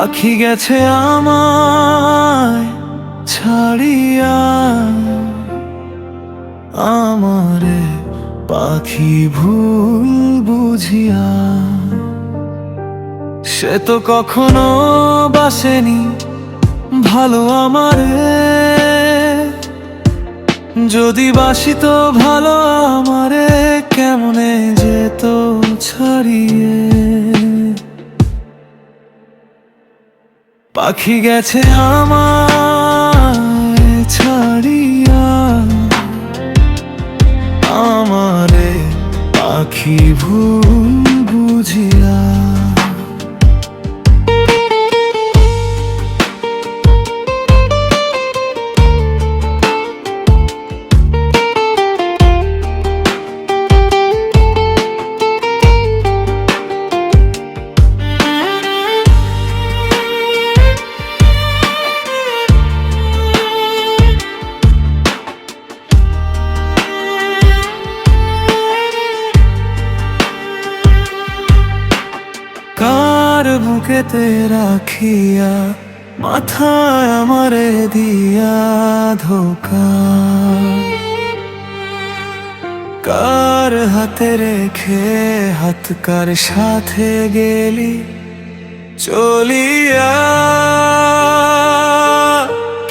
পাখি গেছে আমায় ছাড়িয়া, আমারে পাখি ভুল বুঝিয়া। সে তো কখনো বাসেনি ভালো আমারে, যদি বাসিত ভালো আমারে কেমনে যেত ছাড়িয়ে। পাখি গেছে আমায় ছাড়িয়া, আমারে পাখি ভুল বুঝিয়া। কার বুকেতে রাখিয়া মাথায় আমারে দিয়া ধোকা, কার হাতে রেখে হাত কার সাথে গেলি চলিয়া।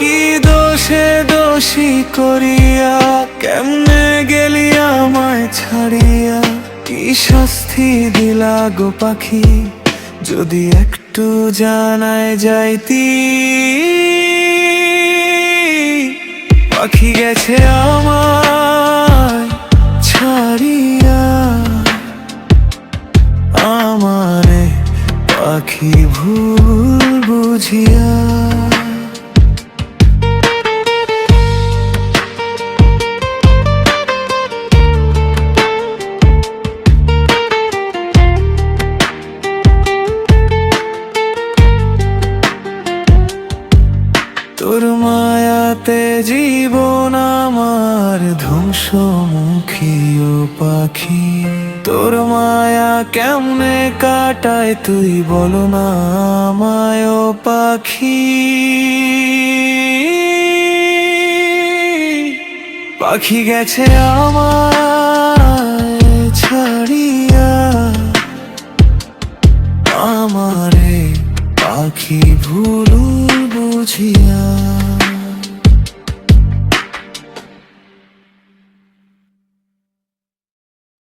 কি দোষে দোষী করিয়া কেমনে গেলি আমায় ছাড়িয়া। কি শাস্তি দিলা গো পাখি যদি একটু জানায় যাইতি। পাখি গেছে আমায় ছাড়িয়া, আমারে পাখি ভুল বুঝিয়া। তোর মায়াতে জীবন আমার ধ্বংসমুখী ও পাখি। তোর মায়া কেমনে কাটায় তুই বলো না আমায় ও পাখি। পাখি গেছে আমায় ছাড়িয়া, আমারে পাখি ভুল বুঝিয়া।